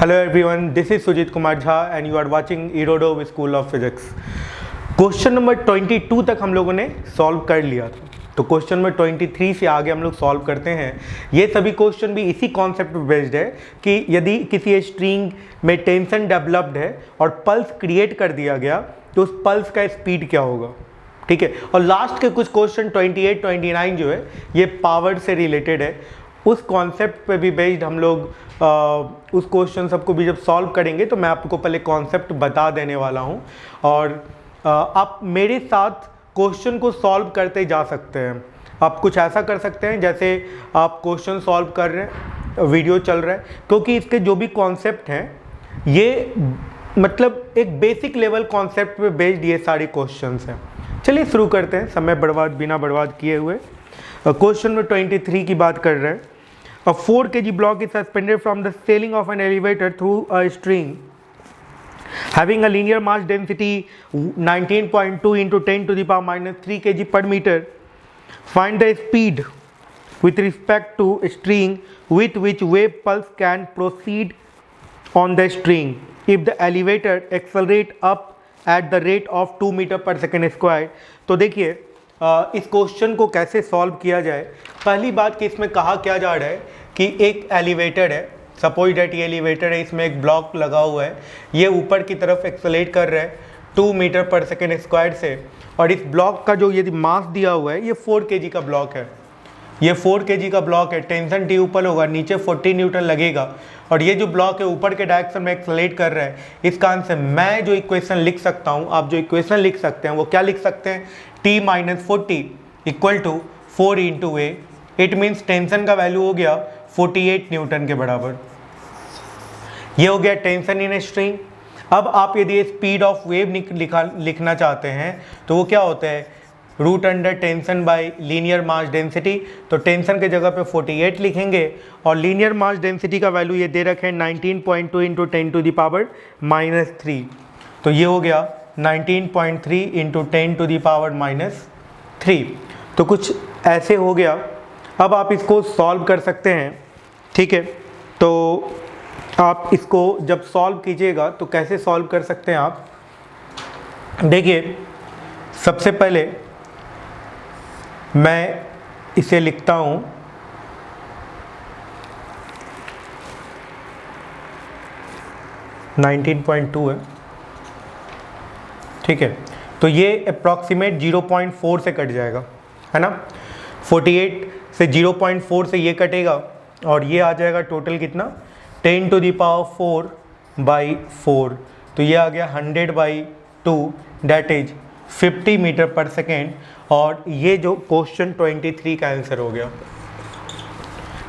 Hello everyone, this is Sujit Kumar Jha and you are watching Erodo School of Physics। Question number 22 तक हम लोगों ने solve कर लिया था, तो क्वेश्चन नंबर 23 से आगे हम लोग सॉल्व करते हैं। ये सभी क्वेश्चन भी इसी कॉन्सेप्ट पे बेस्ड है कि यदि किसी स्ट्रिंग में टेंशन डेवलप्ड है और पल्स क्रिएट कर दिया गया तो उस पल्स का स्पीड क्या होगा, ठीक है। और लास्ट के कुछ क्वेश्चन 28, 29 जो है ये पावर से रिलेटेड है। उस कॉन्सेप्ट पे भी बेस्ड हम लोग उस क्वेश्चन सबको भी जब सॉल्व करेंगे तो मैं आपको पहले कॉन्सेप्ट बता देने वाला हूँ और आप मेरे साथ क्वेश्चन को सॉल्व करते जा सकते हैं। आप कुछ ऐसा कर सकते हैं जैसे आप क्वेश्चन सॉल्व कर रहे हैं, वीडियो चल रहा है, क्योंकि इसके जो भी कॉन्सेप्ट हैं ये मतलब एक बेसिक लेवल कॉन्सेप्ट पे बेस्ड ये सारे क्वेश्चंस हैं। चलिए शुरू करते हैं समय बिना बर्बाद किए हुए। क्वेश्चन में 23 की बात कर रहे हैं। A 4 kg block is suspended from the ceiling of an elevator through a string having a linear mass density 19.2 into 10 to the power minus 3 kg per meter. Find the speed with respect to string with which wave pulse can proceed on the string if the elevator accelerate up at the rate of 2 meter per second square। तो देखिए इस question को कैसे solve किया जाए। पहली बात कि इसमें कहा क्या जा रहा है कि एक एलिवेटर है, सपोज दैट ये एलिवेटर है, इसमें एक ब्लॉक लगा हुआ है, ये ऊपर की तरफ एक्सेलरेट कर रहा है 2 मीटर पर सेकेंड स्क्वायर से, और इस ब्लॉक का जो यदि मास दिया हुआ है ये 4 kg का ब्लॉक है, ये 4 kg का ब्लॉक है। टेंशन टी ऊपर होगा, नीचे 40 न्यूटन लगेगा और ये जो ब्लॉक है ऊपर के डायरेक्शन में एक्सेलरेट कर रहा है। इस कारण से मैं जो इक्वेशन लिख सकता हूँ, आप जो इक्वेशन लिख सकते हैं वो क्या लिख सकते हैं, t - 40 equal to 4 into A. It means tension का वैल्यू हो गया 48 न्यूटन के बराबर। ये हो गया टेंशन इन स्ट्रिंग। अब आप यदि स्पीड ऑफ वेव लिखना चाहते हैं तो वो क्या होता है, root under tension by linear mass density. तो टेंशन के जगह पे 48 लिखेंगे और लीनियर मास डेंसिटी का वैल्यू ये दे रखे हैं 19.2 इंटू 10 टू द पावर -3। तो ये हो गया 19.3 इंटू 10 टू द पावर -3। तो कुछ ऐसे हो गया। अब आप इसको सॉल्व कर सकते हैं, ठीक है। तो आप इसको जब सॉल्व कीजिएगा तो कैसे सॉल्व कर सकते हैं आप, देखिए सबसे पहले मैं इसे लिखता हूँ, (19.2) है, ठीक है। तो ये अप्रॉक्सीमेट 0.4 से कट जाएगा, है ना। 48 से 0.4 से ये कटेगा और ये आ जाएगा टोटल कितना, 10 टू द पावर 4/4। तो ये आ गया 100/2 दैट इज 50 मीटर पर सेकेंड। और ये जो क्वेश्चन 23 का आंसर हो गया,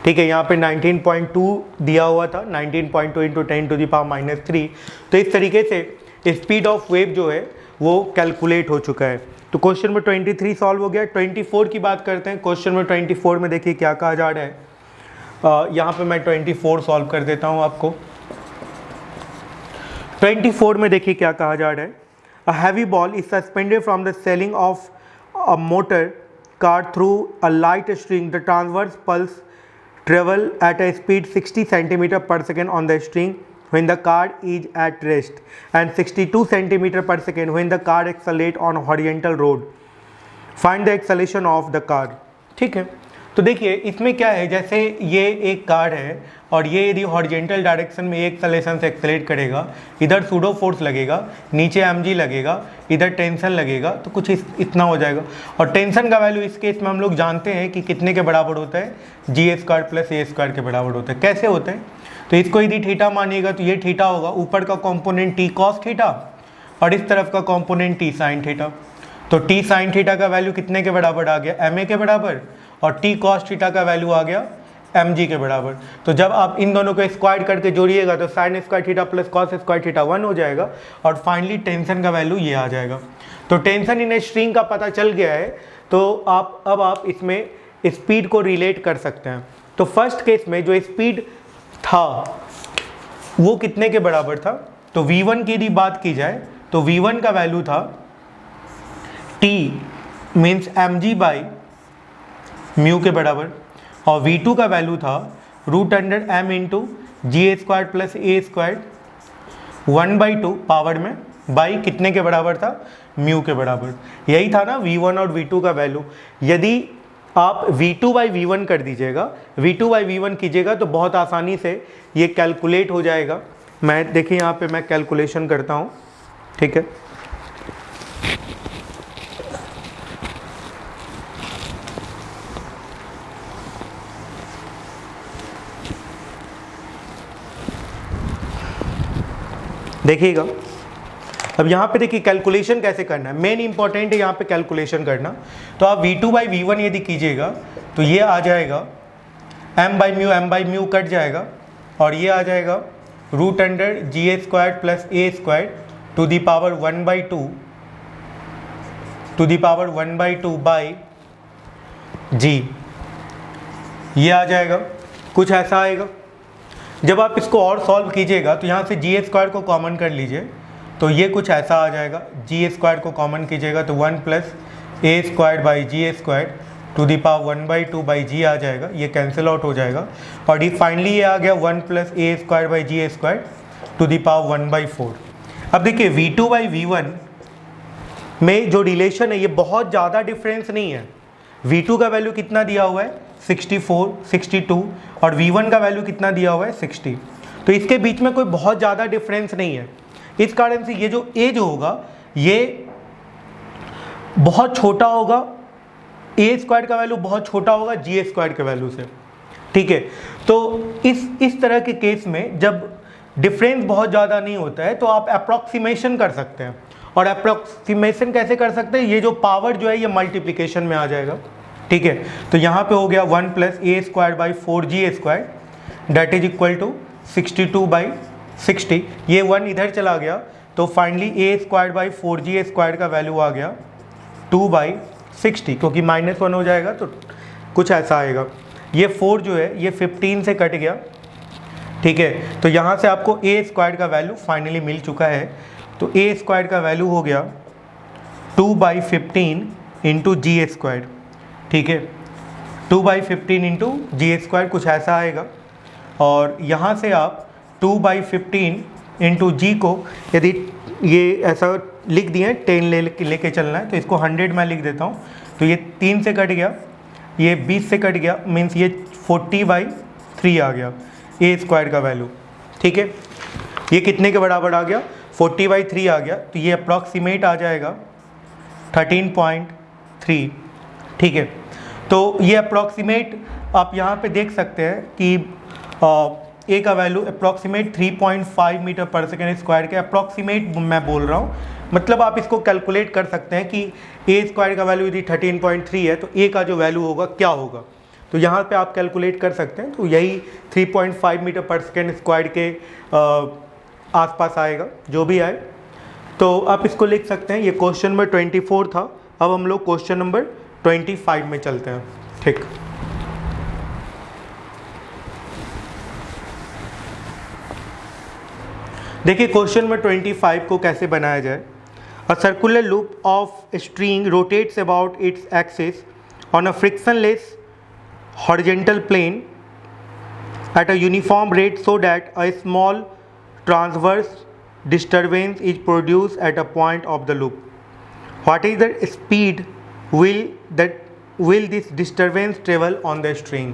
ठीक है। यहाँ पे 19.2 दिया हुआ था, 19.2 इंटू 10 टू द पावर -3। तो इस तरीके से स्पीड ऑफ वेव जो है वो कैलकुलेट हो चुका है। तो क्वेश्चन में 23 सॉल्व हो गया। 24 की बात करते हैं। क्वेश्चन में 24 में देखिए क्या कहा जा रहा है। यहाँ पे मैं 24 सॉल्व कर देता हूँ आपको। 24 में देखिए क्या कहा जा रहा है। A heavy ball is suspended from the selling of a motor car through a light string. The transverse pulse travel at a speed 60 centimeter per second on the string when the car is at rest and 62 centimeter per second when the car accelerates on horizontal road. Find the acceleration of the car। ठीक है। तो देखिए इसमें क्या है, जैसे ये एक कार है और ये यदि हॉरिजेंटल डायरेक्शन में एक एक्सेलरेशन से एक्सेलरेट करेगा, इधर सूडो फोर्स लगेगा, नीचे mg लगेगा, इधर टेंशन लगेगा, तो कुछ इतना हो जाएगा। और टेंशन का वैल्यू इस केस में हम लोग जानते हैं कि कितने के बराबर होता है, g² + a² के बराबर होता है। कैसे होता है, तो इसको यदि थीटा मानिएगा तो ये थीटा होगा, ऊपर का कॉम्पोनेंट t cos थीटा और इस तरफ का कॉम्पोनेंट t sin थीटा। तो t sin थीटा का वैल्यू कितने के बराबर आ गया, ma के बराबर, और t cos थीटा का वैल्यू आ गया mg के बराबर। तो जब आप इन दोनों को स्क्वायर करके जोड़िएगा तो sin² थीटा + cos² थीटा 1 हो जाएगा और फाइनली टेंशन का वैल्यू ये आ जाएगा। तो टेंशन इन स्ट्रिंग का पता चल गया है। तो अब आप इसमें स्पीड को रिलेट कर सकते हैं। तो फर्स्ट केस में जो स्पीड था वो कितने के बराबर था, तो v1 की यदि बात की जाए तो v1 का वैल्यू था t मीन्स mg/μ के बराबर और v2 का वैल्यू था √m into g² plus a² 1/2 power में बाई कितने के बराबर था, म्यू के बराबर। यही था ना v1 और v2 का वैल्यू। यदि आप v2/v1 कर दीजिएगा, v2/v1 कीजिएगा तो बहुत आसानी से ये कैलकुलेट हो जाएगा। मैं देखिए यहाँ पे मैं कैलकुलेशन करता हूँ, ठीक है। देखिएगा अब यहाँ पे देखिए कैलकुलेशन कैसे करना है, मेन इंपॉर्टेंट है यहाँ पे कैलकुलेशन करना। तो आप v2/v1 यदि कीजिएगा तो ये आ जाएगा m/म्यू कट जाएगा और ये आ जाएगा √g² plus a² to the power 1/2 by g, ये आ जाएगा, कुछ ऐसा आएगा। जब आप इसको और सॉल्व कीजिएगा तो यहाँ से g² को कॉमन कर लीजिए तो ये कुछ ऐसा आ जाएगा। g² को कॉमन कीजिएगा तो 1 plus a² by g² to the power 1/2 by g आ जाएगा, ये कैंसिल आउट हो जाएगा। और ये फाइनली ये आ गया 1 plus a² by g² to the power 1/4। अब देखिए v2/v1 में जो रिलेशन है ये बहुत ज़्यादा डिफरेंस नहीं है। v2 का वैल्यू कितना दिया हुआ है 64, 62 और v1 का वैल्यू कितना दिया हुआ है 60। तो इसके बीच में कोई बहुत ज़्यादा डिफरेंस नहीं है। इस कारण से ये जो a जो होगा ये बहुत छोटा होगा, a² का वैल्यू बहुत छोटा होगा g² के वैल्यू से, ठीक है। तो इस तरह के केस में जब डिफरेंस बहुत ज़्यादा नहीं होता है तो आप अप्रॉक्सीमेशन कर सकते हैं। और अप्रॉक्सीमेशन कैसे कर सकते हैं, ये जो पावर जो है ये मल्टीप्लिकेशन में आ जाएगा, ठीक है। तो यहाँ पे हो गया 1 plus a² by 4g² that is equal to 62/60। ये 1 इधर चला गया तो फाइनली a² बाई 4g² का वैल्यू आ गया 2/60, क्योंकि -1 हो जाएगा तो कुछ ऐसा आएगा। ये 4 जो है ये 15 से कट गया, ठीक है। तो यहाँ से आपको a² का वैल्यू फाइनली मिल चुका है। तो a² का वैल्यू हो गया 2/15 इंटू g², ठीक है। 2/15 इंटू g² कुछ ऐसा आएगा। और यहाँ से आप 2/15 इंटू g को यदि ये ऐसा लिख दिए 10 लेके चलना है तो इसको 100 में लिख देता हूँ। तो ये 3 से कट गया, ये 20 से कट गया, मीन्स ये 40/3 आ गया a² का वैल्यू, ठीक है। ये कितने के बराबर आ गया 40/3 आ गया। तो ये अप्रॉक्सीमेट आ जाएगा 13.3, ठीक है। तो ये अप्रॉक्सीमेट आप यहाँ पे देख सकते हैं कि ए का वैल्यू अप्रॉक्सीमेट 3.5 मीटर पर सेकेंड स्क्वायर के अप्रॉक्सीमेट मैं बोल रहा हूँ। मतलब आप इसको कैलकुलेट कर सकते हैं कि a² का वैल्यू यदि 13.3 है तो a का जो वैल्यू होगा क्या होगा। तो यहाँ पे आप कैलकुलेट कर सकते हैं। तो यही 3.5 मीटर पर सेकेंड स्क्वायर के आसपास आएगा, जो भी आए। तो आप इसको लिख सकते हैं। ये क्वेश्चन नंबर 24 था। अब हम लोग क्वेश्चन नंबर 25 में चलते हैं, ठीक। देखिए क्वेश्चन नंबर 25 को कैसे बनाया जाए। A circular loop of string rotates about its axis on a frictionless horizontal plane at a uniform rate so that a small transverse disturbance is produced at a point of the loop. What is the speed will this disturbance travel on the string?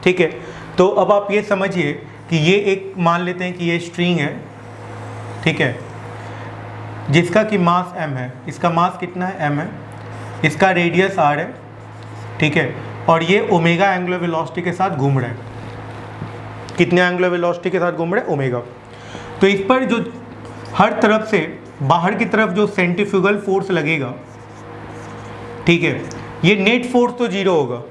ठीक है। तो अब आप ये समझिए कि ये एक मान लेते हैं कि ये स्ट्रिंग है, ठीक है, जिसका कि मास m है। इसका मास कितना है m है, इसका रेडियस r है, ठीक है। और ये ओमेगा एंगुलर वेलोसिटी के साथ घूम रहा है। कितने एंगुलर वेलोसिटी के साथ घूम रहे हैं, ओमेगा। तो इस पर जो हर तरफ से बाहर की तरफ जो सेंट्रीफ्यूगल फोर्स लगेगा, ठीक है, ये नेट फोर्स तो जीरो होगा।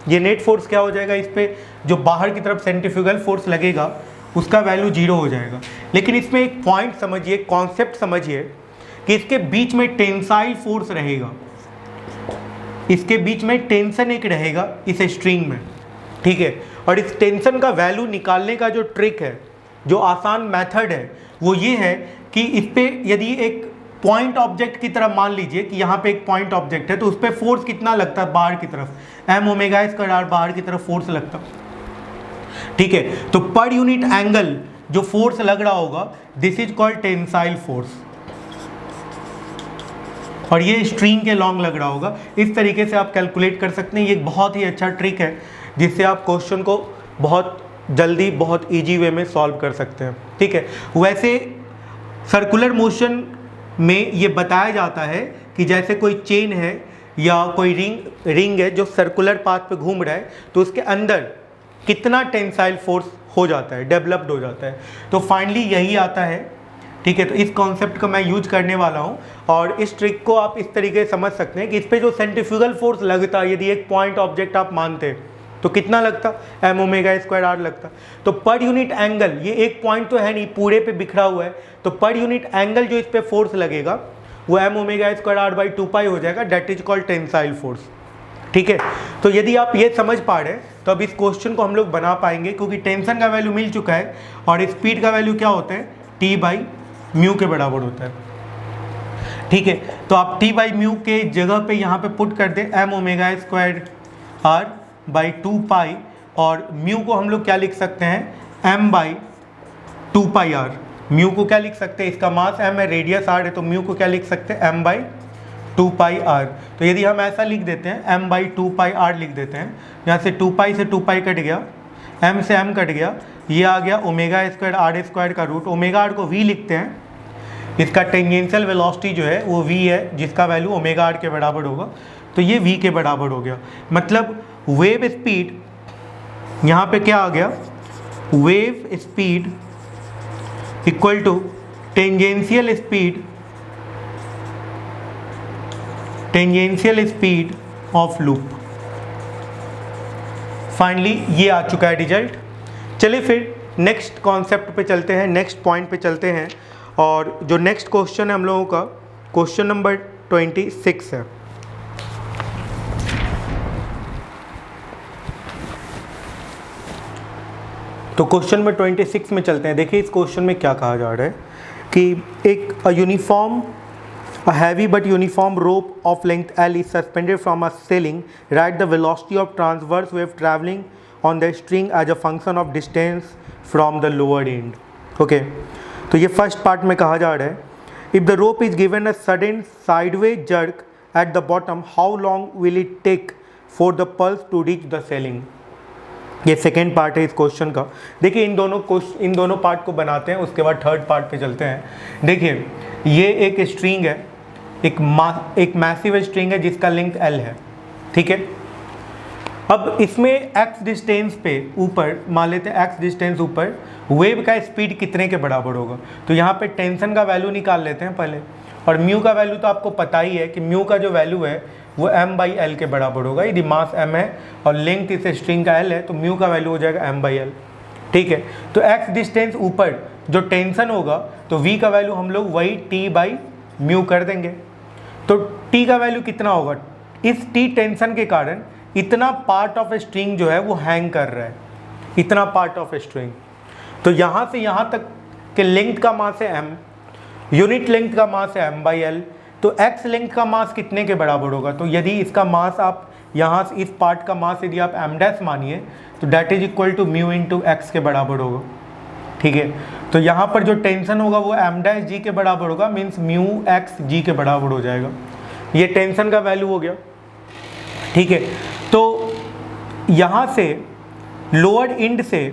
ये नेट फोर्स क्या हो जाएगा, इस पे जो बाहर की तरफ सेंट्रीफ्यूगल फोर्स लगेगा उसका वैल्यू जीरो हो जाएगा। लेकिन इसमें एक पॉइंट समझिए, कॉन्सेप्ट समझिए कि इसके बीच में टेंसाइल फोर्स रहेगा। इसके बीच में टेंशन एक रहेगा इस स्ट्रिंग में, ठीक है। और इस टेंशन का वैल्यू निकालने का जो ट्रिक है, जो आसान मेथड है, वो ये है कि इस पे यदि एक पॉइंट ऑब्जेक्ट की तरह मान लीजिए कि यहाँ पे एक पॉइंट ऑब्जेक्ट है, तो उस पर फोर्स कितना लगता है बाहर की तरफ, m ओमेगा² बाहर की तरफ फोर्स लगता है। ठीक है, तो पर यूनिट एंगल जो फोर्स लग रहा होगा this is called tensile force, और ये स्ट्रिंग के लॉन्ग लग रहा होगा। इस तरीके से आप कैलकुलेट कर सकते हैं। ये बहुत ही अच्छा ट्रिक है जिससे आप क्वेश्चन को बहुत जल्दी बहुत इजी वे में सॉल्व कर सकते हैं। ठीक है, वैसे सर्कुलर मोशन में ये बताया जाता है कि जैसे कोई चेन है या कोई रिंग है जो सर्कुलर पाथ पे घूम रहा है, तो उसके अंदर कितना टेंसाइल फोर्स हो जाता है, डेवलप्ड हो जाता है, तो फाइनली यही आता है। ठीक है, तो इस कॉन्सेप्ट का मैं यूज करने वाला हूँ, और इस ट्रिक को आप इस तरीके से समझ सकते हैं कि इस पे जो सेंट्रीफ्यूगल फोर्स लगता है, यदि एक पॉइंट ऑब्जेक्ट आप मानते तो कितना लगता, एम ओमेगा स्क्वायर आर लगता। तो पर यूनिट एंगल, ये एक पॉइंट तो है नहीं, पूरे पे बिखरा हुआ है, तो पर यूनिट एंगल जो इस पे फोर्स लगेगा वो M omega square R by 2 pi हो जाएगा, that is called tensile force. ठीक है, तो यदि आप ये समझ पा रहे हैं तो अब इस क्वेश्चन को हम लोग बना पाएंगे, क्योंकि टेंशन का वैल्यू मिल चुका है और स्पीड का वैल्यू क्या होता है, टी बाई म्यू के बराबर होता है। ठीक है, तो आप टी बाई म्यू के जगह पे यहाँ पे पुट कर दें M omega square R by 2 pi, और म्यू को हम लोग क्या लिख सकते हैं, M by 2 pi R. Mu को क्या लिख सकते हैं, इसका मास एम है, रेडियस आर है, तो म्यू को क्या लिख सकते हैं, एम बाई 2 पाई आर। तो यदि हम ऐसा लिख देते हैं, एम बाई 2 पाई आर लिख देते हैं, यहाँ से 2 पाई से 2 पाई कट गया, एम से एम कट गया, ये आ गया ओमेगा स्क्वायर आर स्क्वायर का रूट। ओमेगा आर को वी लिखते हैं, इसका टेंजेंशियल वेलोसिटी जो है वो वी है, जिसका वैल्यू ओमेगा आर के बराबर होगा, तो ये वी के बराबर हो गया। मतलब वेव स्पीड यहाँ पे क्या आ गया, wave speed equal to tangential speed of loop. Finally ये आ चुका है रिजल्ट। चलिए फिर नेक्स्ट कॉन्सेप्ट पे चलते हैं, नेक्स्ट पॉइंट पे चलते हैं, और जो नेक्स्ट क्वेश्चन है हम लोगों का क्वेश्चन नंबर 26 है। तो क्वेश्चन नंबर 26 में चलते हैं। देखिए इस क्वेश्चन में क्या कहा जा रहा है कि एक a heavy but uniform rope of length L is suspended from a ceiling. Write the velocity of transverse wave traveling on the string as a function of distance from the lower end. Okay, तो ये first part में कहा जा रहा है, if the rope is given a sudden sideways jerk at the bottom, how long will it take for the pulse to reach the ceiling? ये second part है इस क्वेश्चन का। देखिए इन दोनों पार्ट को बनाते हैं, उसके बाद थर्ड पार्ट पे चलते हैं। देखिए ये एक स्ट्रिंग है, एक मैसिव स्ट्रिंग है जिसका लेंथ L है। ठीक है, अब इसमें x डिस्टेंस पे ऊपर मान लेते हैं, x डिस्टेंस ऊपर वेव का स्पीड कितने के बराबर होगा। तो यहाँ पे टेंशन का वैल्यू निकाल लेते हैं पहले, और म्यू का वैल्यू तो आपको पता ही है कि म्यू का जो वैल्यू है वो m बाई एल के बराबर होगा। यदि मास m है और लेंथ इस स्ट्रिंग का l है तो म्यू का वैल्यू हो जाएगा m बाई एल। ठीक है, तो x डिस्टेंस ऊपर जो टेंशन होगा तो v का वैल्यू हम लोग वही t बाई म्यू कर देंगे। तो t का वैल्यू कितना होगा, इस t टेंशन के कारण इतना पार्ट ऑफ स्ट्रिंग जो है वो हैंग कर रहा है, इतना पार्ट ऑफ स्ट्रिंग। तो यहाँ से यहाँ तक के लेंथ का मास है m, यूनिट लेंथ का मास है m बाई एल। तो x लेंथ का मास कितने के बराबर होगा, तो यदि इसका मास आप यहाँ से इस पार्ट का मास यदि आप m डैश मानिए तो that is equal to mu into X के बराबर होगा। ठीक है, तो यहाँ पर जो टेंशन होगा वो m डैश जी के बराबर होगा, मीन्स म्यू एक्स जी के बराबर हो जाएगा। ये टेंशन का वैल्यू हो गया। ठीक है, तो यहाँ से लोअर एंड से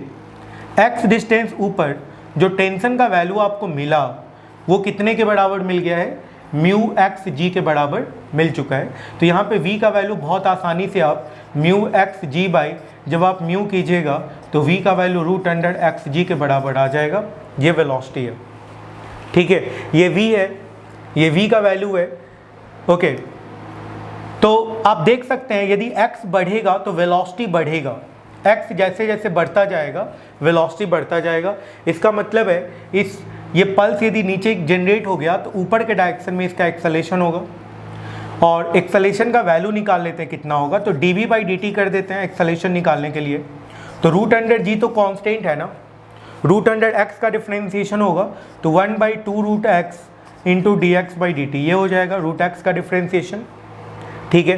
x डिस्टेंस ऊपर जो टेंशन का वैल्यू आपको मिला वो कितने के बराबर मिल गया है, म्यू एक्स जी के बराबर मिल चुका है। तो यहाँ पे v का वैल्यू बहुत आसानी से आप म्यू एक्स जी बाई, जब आप म्यू कीजिएगा तो v का वैल्यू रूट अंडर एक्स जी के बराबर आ जाएगा। ये वेलोसिटी है। ठीक है, ये v है, ये v का वैल्यू है। ओके, तो आप देख सकते हैं यदि x बढ़ेगा तो वेलोसिटी बढ़ेगा, x जैसे जैसे बढ़ता जाएगा वेलोसिटी बढ़ता जाएगा। इसका मतलब है ये पल्स यदि नीचे जनरेट हो गया तो ऊपर के डायरेक्शन में इसका एक्सेलेरेशन होगा, और एक्सेलेरेशन का वैल्यू निकाल लेते हैं कितना होगा, तो dv बाई dt कर देते हैं एक्सेलेरेशन निकालने के लिए। तो रूट अंडर जी तो कांस्टेंट है ना, रूट अंडर x का डिफरेंशिएशन होगा तो 1 by 2 root X into D X by D T, ये हो जाएगा रूट x का डिफरेंशिएशन। ठीक है,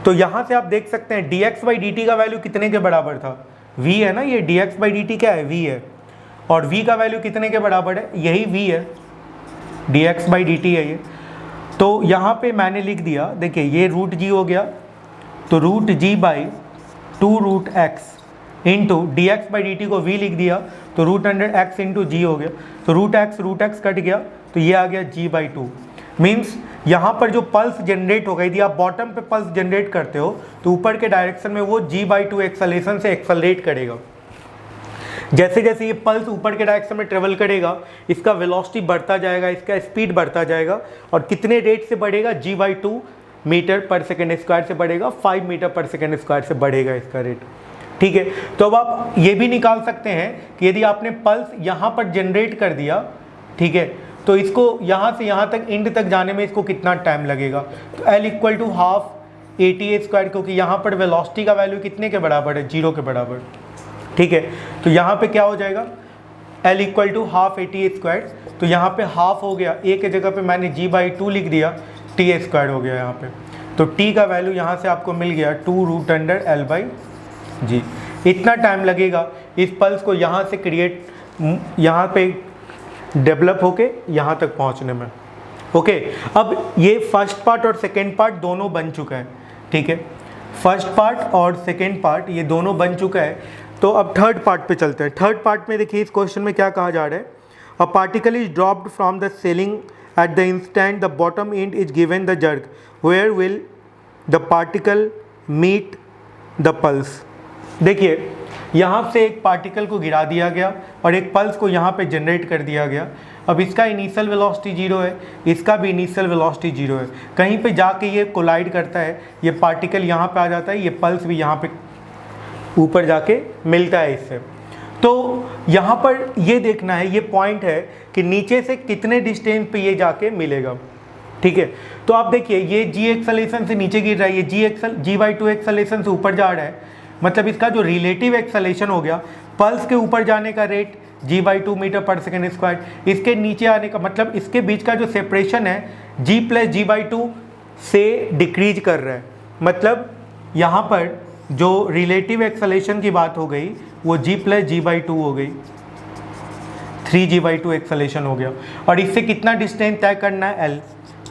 तो यहाँ से आप देख सकते हैं dx बाई dt का वैल्यू कितने के बराबर था, v है ना, ये dx बाई dt क्या है, v है, और v का वैल्यू कितने के बराबर है, यही v है, dx बाई dt है ये। तो यहाँ पे मैंने लिख दिया, देखिए ये रूट जी हो गया, तो root G by 2 root X into D X by D T को v लिख दिया, तो root under X into G हो गया, तो रूट एक्स कट गया, तो ये आ गया g बाई 2। मीन्स यहाँ पर जो पल्स जनरेट हो गई थी, आप बॉटम पे पल्स जनरेट करते हो तो ऊपर के डायरेक्शन में वो g बाई 2 एक्सेलेरेशन से एक्सेलरेट करेगा। जैसे जैसे ये पल्स ऊपर के डायरेक्शन में ट्रेवल करेगा, इसका वेलोसिटी बढ़ता जाएगा, इसका स्पीड बढ़ता जाएगा, और कितने रेट से बढ़ेगा, g बाई 2 मीटर पर सेकेंड स्क्वायर से बढ़ेगा, 5 मीटर पर सेकेंड स्क्वायर से बढ़ेगा इसका रेट। ठीक है, तो अब आप ये भी निकाल सकते हैं कि यदि आपने पल्स यहाँ पर जनरेट कर दिया, ठीक है, तो इसको यहाँ से यहाँ तक एंड तक जाने में इसको कितना टाइम लगेगा, तो L equal to half ATA square, क्योंकि यहाँ पर वेलोसिटी का वैल्यू कितने के बराबर है, 0 के बराबर। ठीक है, तो यहाँ पे क्या हो जाएगा, L equal to half ATA square, तो यहाँ पे हाफ हो गया, A के जगह पे मैंने g बाई 2 लिख दिया, TA स्क्वायर हो गया यहाँ पे, तो t का वैल्यू यहाँ से आपको मिल गया 2 रूट अंडर L बाई जी। इतना टाइम लगेगा इस पल्स को यहाँ से क्रिएट, यहाँ पे डेवलप होके यहाँ तक पहुँचने में। ओके, अब ये फर्स्ट पार्ट और सेकेंड पार्ट दोनों बन चुका है। ठीक है, फर्स्ट पार्ट और सेकेंड पार्ट ये दोनों बन चुका है, तो अब थर्ड पार्ट पे चलते हैं। थर्ड पार्ट में देखिए इस क्वेश्चन में क्या कहा जा रहा है, a particle is dropped from the ceiling at the instant the bottom end is given the jerk, where will the particle meet the pulse. देखिए यहाँ से एक पार्टिकल को गिरा दिया गया और एक पल्स को यहाँ पे जनरेट कर दिया गया। अब इसका इनिशियल वेलोसिटी 0 है, इसका भी इनिशियल वेलोसिटी 0 है, कहीं पे जाके ये कोलाइड करता है, ये पार्टिकल यहाँ पे आ जाता है, ये पल्स भी यहाँ पे ऊपर जाके मिलता है इससे। तो यहाँ पर ये देखना है, ये पॉइंट है कि नीचे से कितने डिस्टेंस पे ये जाके मिलेगा। ठीक है, तो आप देखिए ये g एक्सेलरेशन से नीचे गिर रहा है, ये g बाई 2 एक्सेलरेशन से ऊपर जा रहा है, मतलब इसका जो रिलेटिव एक्सेलरेशन हो गया, पल्स के ऊपर जाने का रेट g बाई 2 मीटर पर सेकेंड स्क्वायर, इसके नीचे आने का मतलब इसके बीच का जो सेपरेशन है g प्लस जी बाई 2 से डिक्रीज कर रहा है। मतलब यहाँ पर जो रिलेटिव एक्सेलरेशन की बात हो गई वो g प्लस जी बाई 2 हो गई, 3g बाई 2 एक्सेलरेशन हो गया, और इससे कितना डिस्टेंस तय करना है,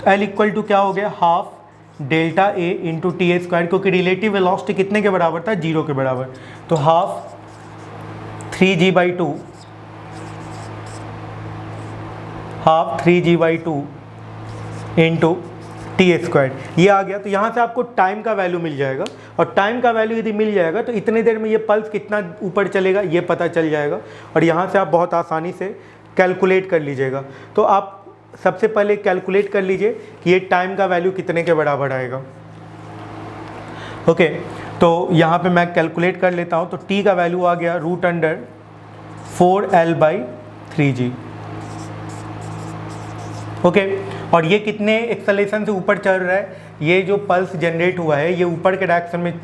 L इक्वल टू क्या हो गया, half delta A into T A square, क्योंकि रिलेटिव वेलोसिटी कितने के बराबर था, 0 के बराबर, तो half 3g by 2 half 3g by 2 into T A square, ये आ गया। तो यहाँ से आपको टाइम का वैल्यू मिल जाएगा, और टाइम का वैल्यू यदि मिल जाएगा तो इतने देर में ये पल्स कितना ऊपर चलेगा ये पता चल जाएगा, और यहाँ से आप बहुत आसानी से कैलकुलेट कर लीजिएगा। तो आप सबसे पहले कैलकुलेट कर लीजिए कि ये टाइम का वैल्यू कितने के बराबर आएगा। ओके, तो यहाँ पे मैं कैलकुलेट कर लेता हूँ, तो t का वैल्यू आ गया root under 4L by 3g। Okay, और ये कितने एक्सेलरेशन से ऊपर चल रहा है, ये जो पल्स जनरेट हुआ है ये ऊपर के डायरेक्शन में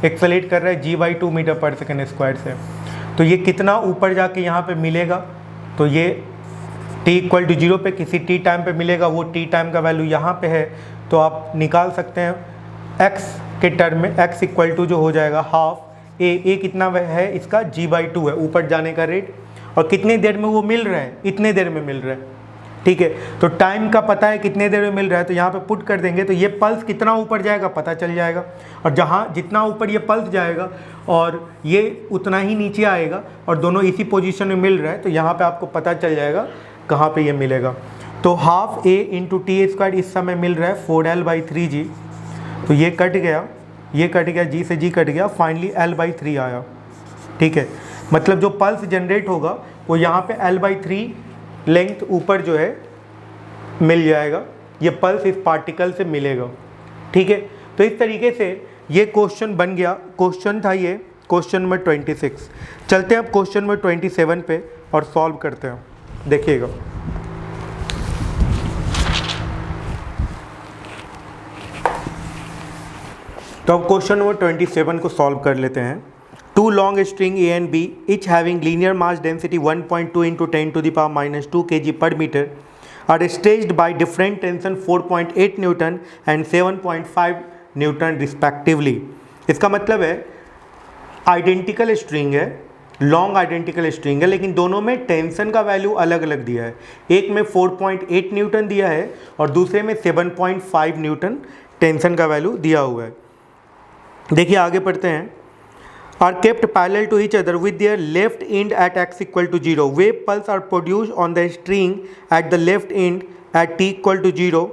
एक्सेलरेट कर रहा है g बाई 2 मीटर पर सेकेंड स्क्वायर से। तो ये कितना ऊपर जाके यहाँ पे मिलेगा, तो ये t इक्वल टू 0 पे किसी t टाइम पे मिलेगा, वो t टाइम का वैल्यू यहाँ पे है, तो आप निकाल सकते हैं x के टर्म में, x इक्वल टू जो हो जाएगा हाफ a कितना है इसका g बाई 2 है ऊपर जाने का रेट, और कितनी देर में वो मिल रहा है, इतने देर में मिल रहा है। ठीक है, तो टाइम का पता है कितने देर में मिल रहा है, तो यहाँ पे पुट कर देंगे, तो ये पल्स कितना ऊपर जाएगा पता चल जाएगा, और जहाँ जितना ऊपर ये पल्स जाएगा और ये उतना ही नीचे आएगा, और दोनों इसी पोजीशन में मिल रहा है, तो यहाँ पे आपको पता चल जाएगा कहाँ पे ये मिलेगा। तो half a into T A square इस समय मिल रहा है 4L बाई 3g, तो ये कट गया, ये कट गया, g से g कट गया, फाइनली L बाई 3 आया। ठीक है, मतलब जो पल्स जनरेट होगा वो यहाँ पे L बाई 3 लेंथ ऊपर जो है मिल जाएगा, ये पल्स इस पार्टिकल से मिलेगा। ठीक है, तो इस तरीके से ये क्वेश्चन बन गया। क्वेश्चन था ये क्वेश्चन नंबर 26। चलते हैं अब क्वेश्चन नंबर 27 पे और सॉल्व करते हैं, देखिएगा। तो अब क्वेश्चन नंबर 27 को सॉल्व कर लेते हैं। Two long string A and B each having linear mass density 1.2 into 10 to the power minus 2 kg per meter are stretched by different tension 4.8 Newton and 7.5 Newton respectively। इसका मतलब है identical string है, long identical string है, लेकिन दोनों में tension का value अलग अलग दिया है। एक में 4.8 न्यूटन दिया है और दूसरे में 7.5 न्यूटन टेंशन का वैल्यू दिया हुआ है। देखिए आगे पढ़ते हैं। Are kept parallel to each other with their left end at x equal to 0। Wave pulse are produced on the string at the left end at t equal to 0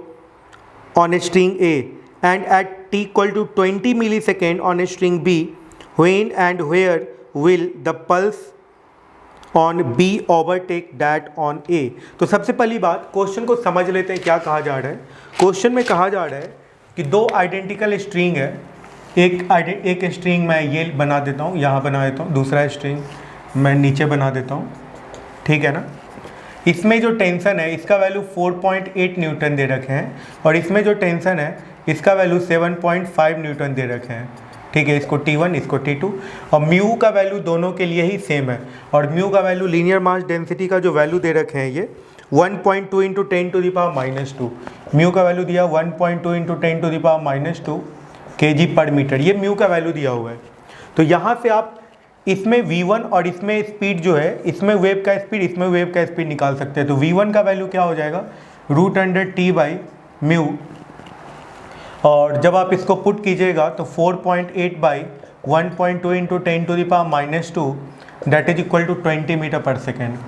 on a string A and at t equal to 20 millisecond on a string B. When and where will the pulse on B overtake that on A? तो सबसे पहली बात question को समझ लेते हैं क्या कहा जा रहा है। क्वेश्चन में कहा जा रहा है कि दो आइडेंटिकल स्ट्रिंग है, एक स्ट्रिंग मैं ये बना देता हूँ, यहाँ बना देता हूँ, दूसरा स्ट्रिंग मैं नीचे बना देता हूँ, ठीक है ना। इसमें जो टेंशन है इसका वैल्यू 4.8 न्यूटन दे रखे हैं और इसमें जो टेंशन है इसका वैल्यू 7.5 न्यूटन दे रखे हैं, ठीक है। इसको T1 इसको T2 और म्यू का वैल्यू दोनों के लिए ही सेम है और म्यू का वैल्यू लीनियर मास डेंसिटी का जो वैल्यू दे रखे हैं ये 1.2 इंटू 10⁻²। म्यू का वैल्यू दिया 1.2 इंटू 10⁻² kg पर मीटर, ये म्यू का वैल्यू दिया हुआ है। तो यहाँ से आप इसमें v1 और इसमें स्पीड जो है, इसमें वेव का स्पीड इसमें वेव का स्पीड निकाल सकते हैं। तो v1 का वैल्यू क्या हो जाएगा √T/μ और जब आप इसको पुट कीजिएगा तो 4.8/1.2 into 10⁻² that is equal to 20 metre पर सेकेंड।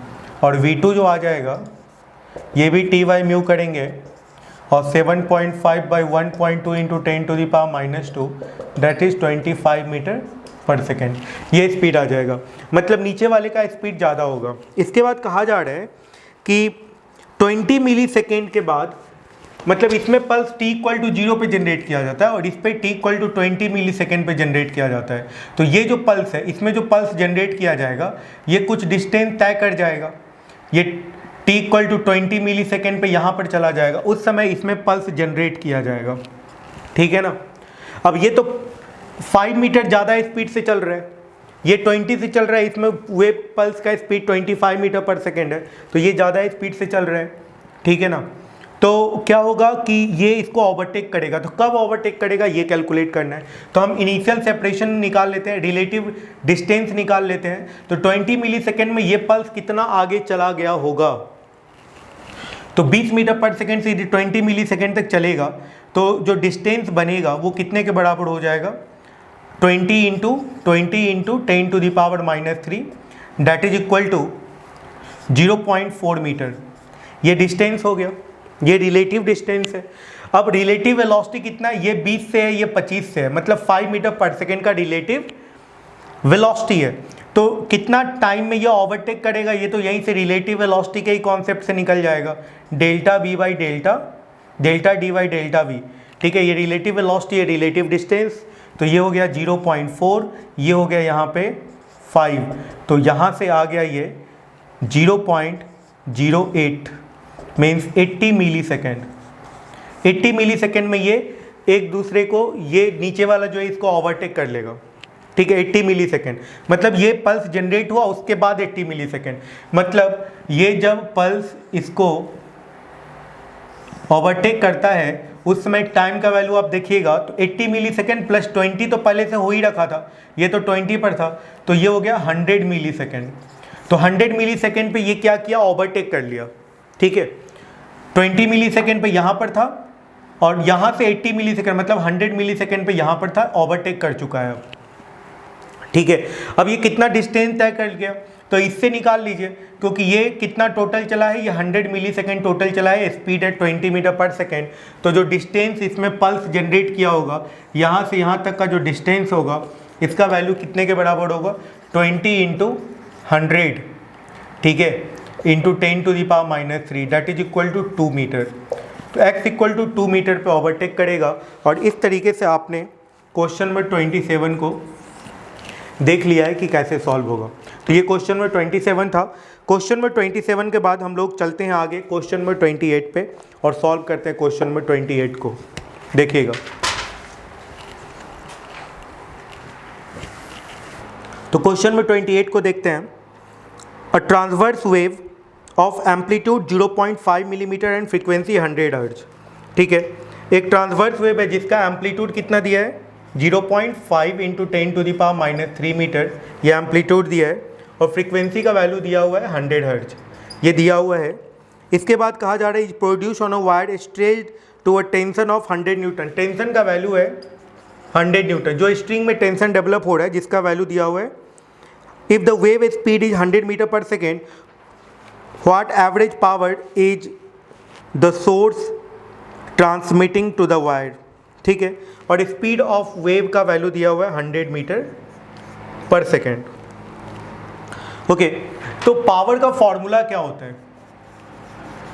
और v2 जो आ जाएगा ये भी T/μ करेंगे और 7.5/1.2 इंटू 10⁻² दैट इज 25 मीटर पर सेकेंड, ये स्पीड आ जाएगा। मतलब नीचे वाले का स्पीड ज़्यादा होगा। इसके बाद कहा जा रहा है कि 20 मिली सेकेंड के बाद, मतलब इसमें पल्स t इक्वल टू 0 पे जनरेट किया जाता है और इस पे t equal to 20 millisecond पे जनरेट किया जाता है। तो ये जो पल्स है, इसमें जो पल्स जनरेट किया जाएगा ये कुछ डिस्टेंस तय कर जाएगा। ये t equal to 20 millisecond पे यहाँ पर चला जाएगा, उस समय इसमें पल्स जनरेट किया जाएगा, ठीक है ना। अब ये तो 5 मीटर ज़्यादा स्पीड से चल रहा है, ये 20 से चल रहा है, इसमें वेव पल्स का स्पीड 25 मीटर पर सेकेंड है, तो ये ज़्यादा स्पीड से चल रहा है, ठीक है ना। तो क्या होगा कि ये इसको ओवरटेक करेगा। तो कब ओवरटेक करेगा ये कैलकुलेट करना है। तो हम इनिशियल सेपरेशन निकाल लेते हैं, रिलेटिव डिस्टेंस निकाल लेते हैं। तो 20 मिली सेकेंड में ये पल्स कितना आगे चला गया होगा, तो 20 मीटर पर सेकेंड से 20 मिली सेकेंड तक चलेगा, तो जो डिस्टेंस बनेगा वो कितने के बराबर हो जाएगा 20 into 10⁻³ that is equal to 0.4 metre. ये डिस्टेंस हो गया, ये रिलेटिव डिस्टेंस है। अब रिलेटिव वेलोसिटी कितना है, ये 20 से है, ये 25 से है, मतलब 5 मीटर पर सेकेंड का रिलेटिव वेलोसिटी है। तो कितना टाइम में ये ओवरटेक करेगा, ये तो यहीं से रिलेटिव वेलोसिटी के ही कॉन्सेप्ट से निकल जाएगा, delta v by delta d by delta v, ठीक है। ये रिलेटिव वेलोसिटी है, रिलेटिव डिस्टेंस, तो ये हो गया 0.4, ये हो गया यहाँ पे 5, तो यहाँ से आ गया ये 0.08 मीन्स 80 मिली सेकेंड। 80 मिली सेकेंड में ये एक दूसरे को, ये नीचे वाला जो है इसको ओवरटेक कर लेगा, ठीक है। 80 मिली सेकेंड मतलब ये पल्स जनरेट हुआ उसके बाद 80 मिली सेकेंड, मतलब ये जब पल्स इसको ओवरटेक करता है उस समय टाइम का वैल्यू आप देखिएगा तो 80 मिली सेकेंड प्लस 20 तो पहले से हो ही रखा था, ये तो 20 पर था, तो ये हो गया 100 मिली सेकेंड। तो 100 मिली सेकेंड पे ये क्या किया, ओवरटेक कर लिया, ठीक है। 20 मिली सेकेंड पे यहाँ पर था और यहाँ से 80 मिली सेकेंड मतलब 100 मिली सेकेंड पे यहाँ पर था, ओवरटेक कर चुका है अब, ठीक है। अब ये कितना डिस्टेंस तय कर गया तो इससे निकाल लीजिए, क्योंकि ये कितना टोटल चला है, ये 100 मिली सेकेंड टोटल चला है, स्पीड है 20 मीटर पर सेकेंड। तो जो डिस्टेंस इसमें पल्स जनरेट किया होगा यहाँ से यहाँ तक का जो डिस्टेंस होगा इसका वैल्यू कितने के बराबर होगा 20 इंटू 100, ठीक है, into 10⁻³ that is equal to 2 metre. तो x इक्वल टू 2 मीटर पे ओवरटेक करेगा। और इस तरीके से आपने क्वेश्चन नंबर 27 को देख लिया है कि कैसे सॉल्व होगा। तो ये क्वेश्चन नंबर 27 था। क्वेश्चन नंबर 27 के बाद हम लोग चलते हैं आगे क्वेश्चन नंबर 28 पे और सॉल्व करते हैं क्वेश्चन नंबर 28 को। देखिएगा, तो क्वेश्चन नंबर 28 को देखते हैं। A transverse wave of amplitude 0.5 millimetre and frequency 100 hertz, ठीक है। एक ट्रांसवर्स वेव है जिसका एम्पलीट्यूड कितना दिया है 0.5 इंटू 10⁻³ मीटर, ये एम्पलीट्यूड दिया है, और फ्रीक्वेंसी का वैल्यू दिया हुआ है 100 हर्ट्ज, ये दिया हुआ है। इसके बाद कहा जा रहा है produce on a wire stretched to a tension of 100 newton. Tension का वैल्यू है 100 न्यूटन, जो स्ट्रिंग में टेंशन डेवलप हो रहा है जिसका वैल्यू दिया हुआ है। If the wave speed is 100 meter पर second, what average power is the source transmitting to the wire. ठीक है, और स्पीड ऑफ वेव का वैल्यू दिया हुआ है 100 मीटर पर सेकेंड। ओके, तो पावर का फॉर्मूला क्या होता है?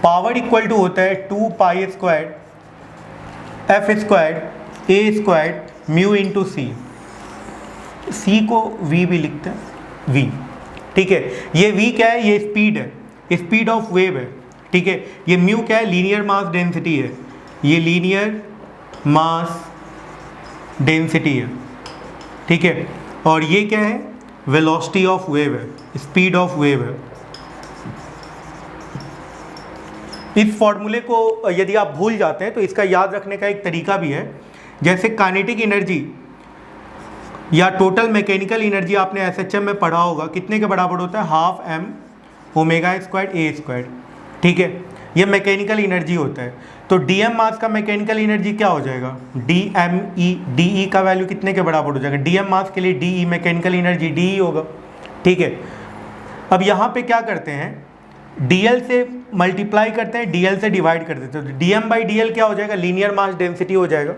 पावर इक्वल टू होता है 2 pi square F square A square mu into C. C को वी भी लिखते हैं, वी। ठीक है, ये वी क्या है? ये स्पीड है, स्पीड ऑफ वेव है। ठीक है, ये म्यू क्या है? लीनियर मास डेंसिटी है, ये लीनियर मास डेंसिटी है। ठीक है, और ये क्या है? वेलोसिटी ऑफ वेव है, स्पीड ऑफ वेव है। इस फॉर्मूले को यदि आप भूल जाते हैं तो इसका याद रखने का एक तरीका भी है। जैसे काइनेटिक एनर्जी या टोटल मैकेनिकल एनर्जी आपने एसएचएम में पढ़ा होगा, कितने के बराबर होता है? Half M omega square A square. ठीक है, ये मैकेनिकल एनर्जी होता है। तो डीएम मास का मैकेनिकल एनर्जी क्या हो जाएगा? डीएमई। डीई का वैल्यू कितने के बराबर हो जाएगा? डीएम मास के लिए डीई मैकेनिकल एनर्जी डीई होगा। ठीक है, अब यहाँ पे क्या करते हैं? डीएल से मल्टीप्लाई करते हैं, डीएल से डिवाइड कर देते हैं, तो डीएम बाई डीएल क्या हो जाएगा? लीनियर मास डेंसिटी हो जाएगा।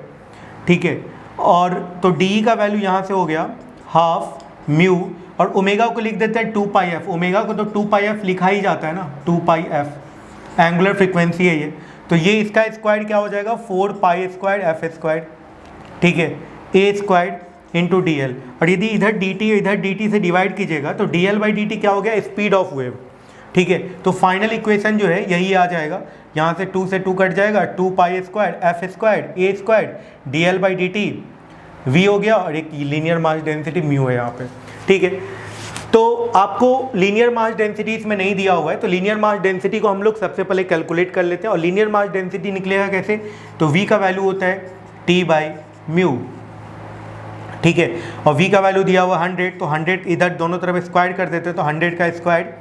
ठीक है, और तो डीई का वैल्यू यहाँ से हो गया हाफ म्यू, और ओमेगा को लिख देते हैं 2 पाई एफ। ओमेगा को तो 2 पाई एफ लिखा ही जाता है ना, 2 पाई एफ एंगुलर फ्रीक्वेंसी है ये। तो ये इसका स्क्वायर क्या हो जाएगा? 4 पाई स्क्वायर एफ स्क्वायर। ठीक है, ए स्क्वायर इंटू डी एल, और यदि इधर डी टी इधर डी टी से डिवाइड कीजिएगा तो D L by D T क्या हो गया? Speed of wave. ठीक है, तो फाइनल इक्वेशन जो है यही आ जाएगा। यहाँ से 2 से 2 कट जाएगा, 2 pi square F square A square D L by D T V हो गया, और एक लीनियर मास डेंसिटी म्यू है यहाँ पे। ठीक है, तो आपको लीनियर मास डेंसिटी इसमें नहीं दिया हुआ है, तो लीनियर मास डेंसिटी को हम लोग सबसे पहले कैलकुलेट कर लेते हैं। और लीनियर मास डेंसिटी निकलेगा कैसे? तो v का वैल्यू होता है t बाई म्यू। ठीक है, और v का वैल्यू दिया हुआ 100, तो 100 इधर दोनों तरफ स्क्वायर कर देते हैं, तो 100 का स्क्वायर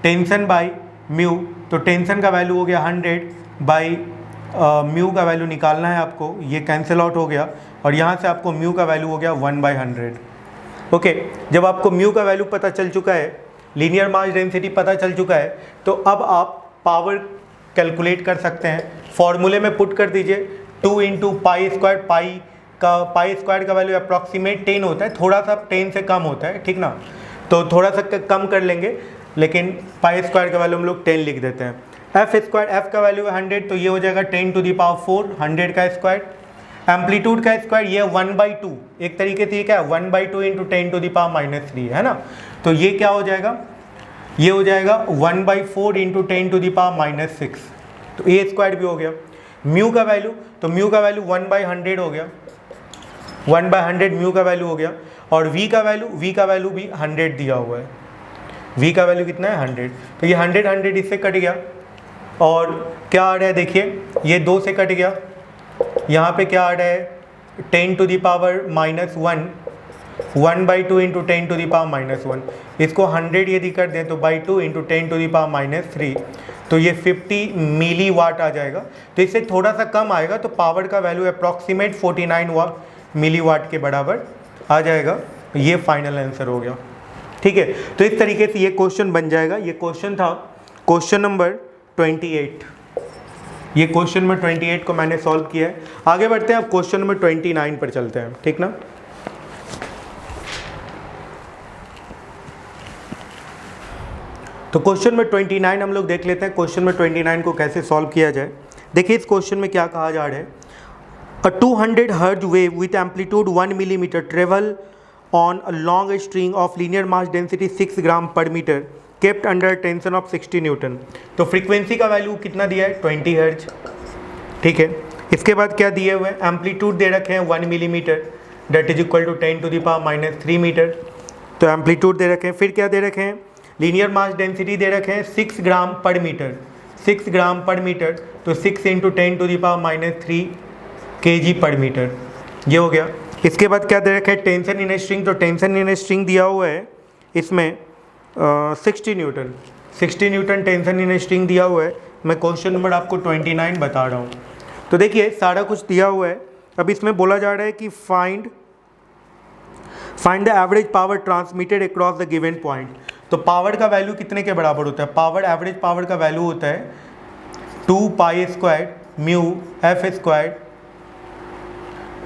टेंशन बाई म्यू, तो टेंशन का वैल्यू हो गया 100 बाई म्यू का वैल्यू निकालना है आपको, ये कैंसिल आउट हो गया, और यहाँ से आपको म्यू का वैल्यू हो गया 1/100। ओके, जब आपको म्यू का वैल्यू पता चल चुका है, लीनियर मास डेंसिटी पता चल चुका है, तो अब आप पावर कैलकुलेट कर सकते हैं। फॉर्मूले में पुट कर दीजिए 2 into pi square. Pi square का वैल्यू अप्रॉक्सीमेट 10 होता है, थोड़ा सा 10 से कम होता है, ठीक ना, तो थोड़ा सा कम कर लेंगे, लेकिन पाई स्क्वायर का वैल्यू हम लोग 10 लिख देते हैं। एफ स्क्वायर, एफ का वैल्यू है 100, तो ये हो जाएगा 10⁴ 100 का स्क्वायर। एम्पलीट्यूड का स्क्वायर ये 1/2, एक तरीके से ये क्या है? 1/2 इंटू 10⁻³ है ना, तो ये क्या हो जाएगा? ये हो जाएगा 1/4 इंटू 10⁻⁶, तो ए स्क्वायर भी हो गया। म्यू का वैल्यू, तो म्यू का वैल्यू 1/100 हो गया, 1/100 म्यू का वैल्यू हो गया। और वी का वैल्यू भी 100 दिया हुआ है, वी का वैल्यू कितना है? 100, तो ये 100 इससे कट गया, और क्या आ रहा है? देखिए ये 2 से कट गया, यहाँ पे क्या आ रहा है? 10⁻⁻1, 1/2 इंटू 10⁻⁻1, इसको 100 यदि कर दें तो बाई 2 इंटू 10⁻3, तो ये 50 मिली वाट आ जाएगा। तो इससे थोड़ा सा कम आएगा, तो पावर का वैल्यू अप्रॉक्सीमेट 49 मिली वाट के बराबर आ जाएगा। ये फाइनल आंसर हो गया। ठीक है, तो इस तरीके से ये क्वेश्चन बन जाएगा। ये क्वेश्चन था क्वेश्चन नंबर 28। ये क्वेश्चन नंबर 28 को मैंने सॉल्व किया है। आगे बढ़ते हैं, अब क्वेश्चन नंबर 29 पर चलते हैं, ठीक ना। तो क्वेश्चन नंबर 29 हम लोग देख लेते हैं, क्वेश्चन नंबर 29 को कैसे सॉल्व किया जाए। देखिए इस क्वेश्चन में क्या कहा जा रहा है। A 200 hertz wave with amplitude 1 millimetre travel on a long string of linear mass density 6 gram पर metre kept under tension of 60 newton. तो फ्रीक्वेंसी का वैल्यू कितना दिया है? 20 हर्ट्ज। ठीक है, इसके बाद क्या दिए हुए हैं? एम्पलीट्यूड दे रखे हैं 1 millimetre, that is equal to 10⁻³ metre, तो एम्पलीट्यूड दे रखे हैं। फिर क्या दे रखे हैं? लीनियर मास डेंसिटी दे रखे हैं 6 ग्राम पर मीटर, 6 ग्राम पर मीटर, तो 6 इंटू 10⁻³ kg पर मीटर, ये हो गया। इसके बाद क्या दे रखा है, टेंशन इन ए स्ट्रिंग। तो टेंशन इन ए स्ट्रिंग दिया हुआ है इसमें 60 Newton, 60 Newton tension in a string दिया हुआ है। मैं क्वेश्चन नंबर आपको 29 बता रहा हूँ। तो देखिए सारा कुछ दिया हुआ है। अब इसमें बोला जा रहा है कि find the average power transmitted across the given point. तो पावर का वैल्यू कितने के बराबर होता है, पावर एवरेज पावर का वैल्यू होता है 2 pi square mu F square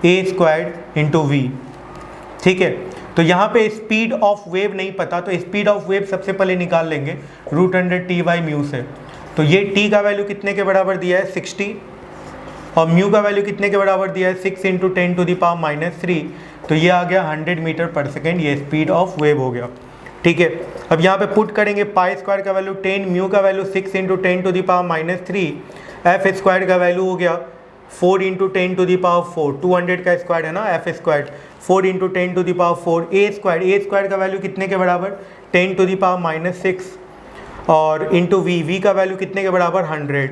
A square into V. ठीक है, तो यहाँ पे स्पीड ऑफ वेव नहीं पता, तो स्पीड ऑफ वेव सबसे पहले निकाल लेंगे √100t/μ से। तो ये t का वैल्यू कितने के बराबर दिया है 60, और म्यू का वैल्यू कितने के बराबर दिया है 6 × 10⁻³ तो ये आ गया 100 मीटर पर सेकेंड, ये स्पीड ऑफ वेव हो गया। ठीक है, अब यहाँ पे पुट करेंगे पाई स्क्वायर का वैल्यू 10, म्यू का वैल्यू 6 × 10⁻³ एफ स्क्वायर का वैल्यू हो गया 4 × 10⁴, 200 का स्क्वायर है ना एफ स्क्वायर, 4 × 10⁴, ए स्क्वायर का वैल्यू कितने के बराबर 10⁻⁻6 और इंटू वी का वैल्यू कितने के बराबर 100।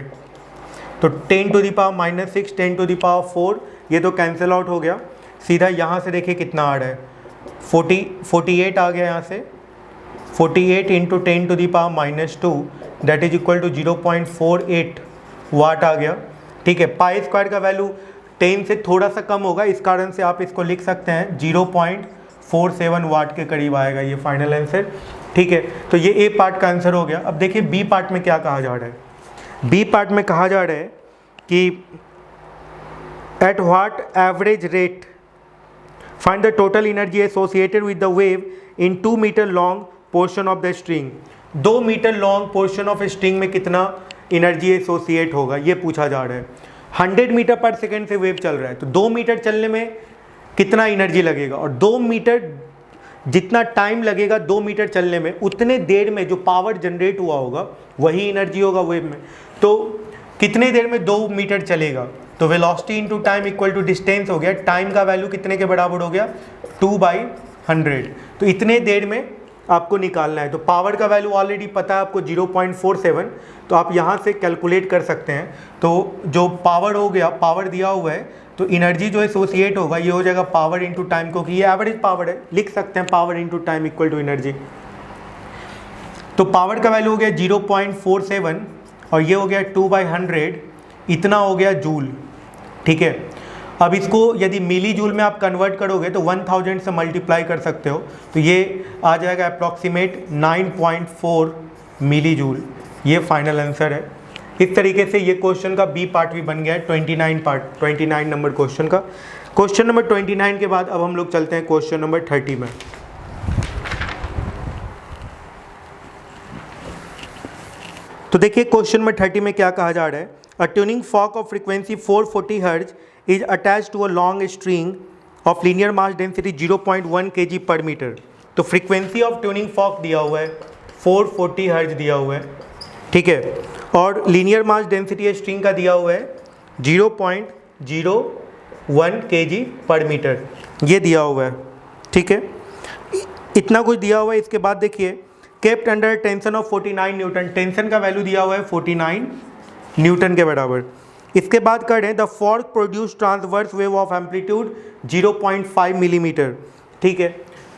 तो 10⁻⁻6 10⁴ ये तो कैंसिल आउट हो गया। सीधा यहाँ से देखिए कितना आ रहा है 48 आ गया, यहाँ से 48 × 10⁻⁻2 दैट इज इक्वल टू 0.48 वाट आ गया। ठीक है, पाई स्क्वायर का वैल्यू 10 से थोड़ा सा कम होगा, इस कारण से आप इसको लिख सकते हैं 0.47 वाट के करीब आएगा ये फाइनल आंसर। ठीक है, तो ये ए पार्ट का आंसर हो गया। अब देखिए बी पार्ट में क्या कहा जा रहा है। बी पार्ट में कहा जा रहा है कि at what average rate find the total energy associated with the wave in 2 metre long portion of the string. 2 metre long portion of string में कितना एनर्जी एसोसिएट होगा ये पूछा जा रहा है। 100 मीटर पर सेकेंड से वेव चल रहा है, तो 2 मीटर चलने में कितना एनर्जी लगेगा, और 2 मीटर जितना टाइम लगेगा 2 मीटर चलने में, उतने देर में जो पावर जनरेट हुआ होगा वही एनर्जी होगा वेव में। तो कितने देर में 2 मीटर चलेगा, तो velocity into time equal to distance हो गया। टाइम का वैल्यू कितने के बराबर हो गया 2/100। तो इतने देर में आपको निकालना है। तो पावर का वैल्यू ऑलरेडी पता है आपको 0.47, तो आप यहाँ से कैलकुलेट कर सकते हैं। तो जो पावर हो गया, पावर दिया हुआ है, तो एनर्जी जो एसोसिएट होगा ये हो जाएगा पावर इंटू टाइम, क्योंकि ये एवरेज पावर है, लिख सकते हैं power into time equal to energy. तो पावर का वैल्यू हो गया 0.47 और ये हो गया 2/100, इतना हो गया जूल। ठीक है, अब इसको यदि मिली जूल में आप कन्वर्ट करोगे तो 1000 से मल्टीप्लाई कर सकते हो, तो ये आ जाएगा अप्रॉक्सीमेट 9.4 मिली जूल। ये फाइनल आंसर है। इस तरीके से ये क्वेश्चन का बी पार्ट भी बन गया है 29 नंबर क्वेश्चन का। क्वेश्चन नंबर 29 के बाद अब हम लोग चलते हैं क्वेश्चन नंबर 30 में। तो देखिए क्वेश्चन नंबर 30 में क्या कहा जा रहा है। A tuning fork of frequency 440 hertz is attached to a long string of linear mass density 0.1 kg per meter। तो फ्रीक्वेंसी ऑफ ट्यूनिंग फॉर्क दिया हुआ है 440 हर्ट्ज दिया हुआ है। ठीक है, और लीनियर मास डेंसिटी स्ट्रिंग का दिया हुआ है 0.01 kg पर मीटर, ये दिया हुआ है। ठीक है, इतना कुछ दिया हुआ है। इसके बाद देखिए kept under tension of 49 Newton, tension का वैल्यू दिया हुआ है 49 न्यूटन के बराबर। इसके बाद करें the fork produce transverse wave of amplitude 0.5 millimetre. ठीक है,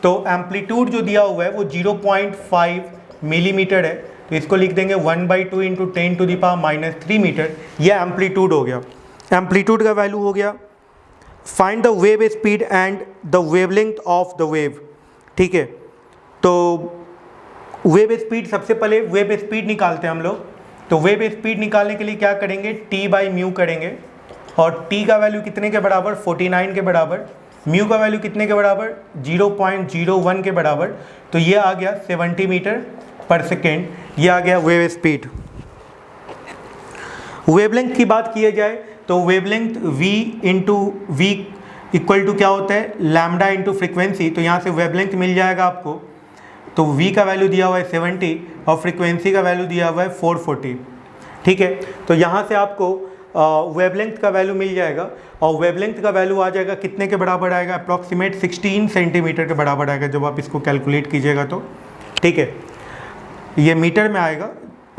तो एम्पलीट्यूड जो दिया हुआ है वो 0.5 मिलीमीटर है, तो इसको लिख देंगे 1/2 × 10⁻³ मीटर। यह एम्पलीट्यूड हो गया। एम्पलीट्यूड का वैल्यू हो गया। Find the wave speed and the wavelength of the wave. ठीक है, तो वेव स्पीड, सबसे पहले वेव स्पीड निकालते हैं हम लोग। तो वेव स्पीड निकालने के लिए क्या करेंगे, t/μ करेंगे, और t का वैल्यू कितने के बराबर 49 के बराबर, म्यू का वैल्यू कितने के बराबर 0.01 के बराबर, तो ये आ गया 70 मीटर पर सेकेंड। ये आ गया वेव स्पीड। वेवलेंथ की बात की जाए तो वेवलेंथ v इक्वल टू क्या होता है लैम्डा इंटू फ्रिक्वेंसी। तो यहाँ से वेवलेंथ मिल जाएगा आपको। तो v का वैल्यू दिया हुआ है 70 और फ्रीक्वेंसी का वैल्यू दिया हुआ है 440। ठीक है, तो यहाँ से आपको वेवलेंथ का वैल्यू मिल जाएगा, और वेवलेंथ का वैल्यू आ जाएगा कितने के बराबर आएगा, अप्रॉक्सीमेट 16 सेंटीमीटर के बराबर आएगा जब आप इसको कैलकुलेट कीजिएगा तो। ठीक है, ये मीटर में आएगा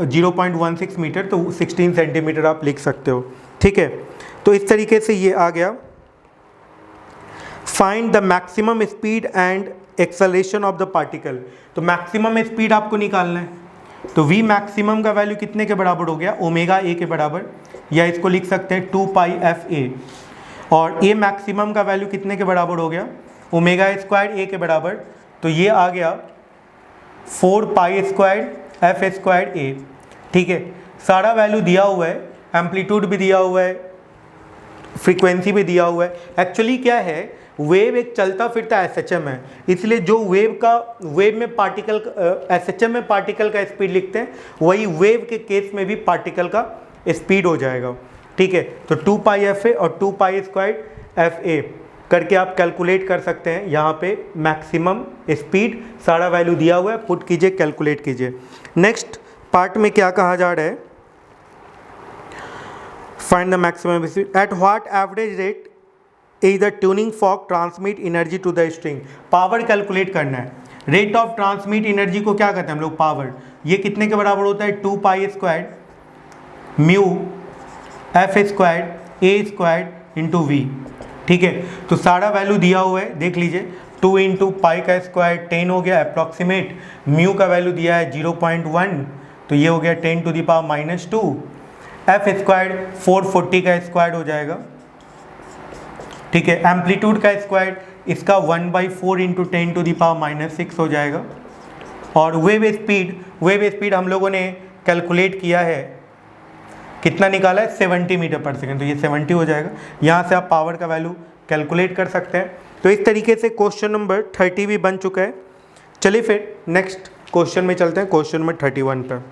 0.16 मीटर, तो 16 सेंटीमीटर आप लिख सकते हो। ठीक है, तो इस तरीके से ये आ गया। Find the maximum speed and acceleration of the particle. तो मैक्सिमम स्पीड आपको निकालना है, तो v मैक्सिमम का वैल्यू कितने के बराबर हो गया, ओमेगा a के बराबर, या इसको लिख सकते हैं 2 पाई एफ ए। और a मैक्सिमम का वैल्यू कितने के बराबर हो गया, ओमेगा स्क्वायर a के बराबर, तो ये आ गया 4 पाई स्क्वायर एफ स्क्वायर a। ठीक है, सारा वैल्यू दिया हुआ है, एम्पलीट्यूड भी दिया हुआ है, फ्रीक्वेंसी भी दिया हुआ है। एक्चुअली क्या है, वेव एक चलता फिरता एसएचएम है, इसलिए जो वेव में पार्टिकल एसएचएम में पार्टिकल का स्पीड लिखते हैं, वही वेव के केस में भी पार्टिकल का स्पीड हो जाएगा। ठीक है, तो 2 पाई एफ ए और 2 पाई स्क्वायर एफ ए करके आप कैलकुलेट कर सकते हैं। यहाँ पे मैक्सिमम स्पीड सारा वैल्यू दिया हुआ है, पुट कीजिए, कैलकुलेट कीजिए। नेक्स्ट पार्ट में क्या कहा जा रहा है, find the maximum speed at what average rate is the tuning fork transmit energy to the string. Power calculate करना है। रेट ऑफ ट्रांसमिट एनर्जी को क्या कहते हैं हम लोग, पावर। ये कितने के बराबर होता है, 2 pi square mu F square A square into V. ठीक है, तो सारा वैल्यू दिया हुआ है, देख लीजिए, 2 इंटू पाई का स्क्वायर 10 हो गया अप्रॉक्सीमेट, म्यू का वैल्यू दिया है 0.1, तो ये हो गया 10 to the power -2, F square 440 का स्क्वायर हो जाएगा। ठीक है, एम्पलीट्यूड का स्क्वायर इसका 1/4 इंटू 10 टू द पावर -6 हो जाएगा। और वेव स्पीड हम लोगों ने कैलकुलेट किया है, कितना निकाला है, 70 मीटर पर सेकेंड, तो ये 70 हो जाएगा। यहाँ से आप पावर का वैल्यू कैलकुलेट कर सकते हैं। तो इस तरीके से क्वेश्चन नंबर 30 भी बन चुका है। चलिए फिर नेक्स्ट क्वेश्चन में चलते हैं, क्वेश्चन नंबर 31 पर।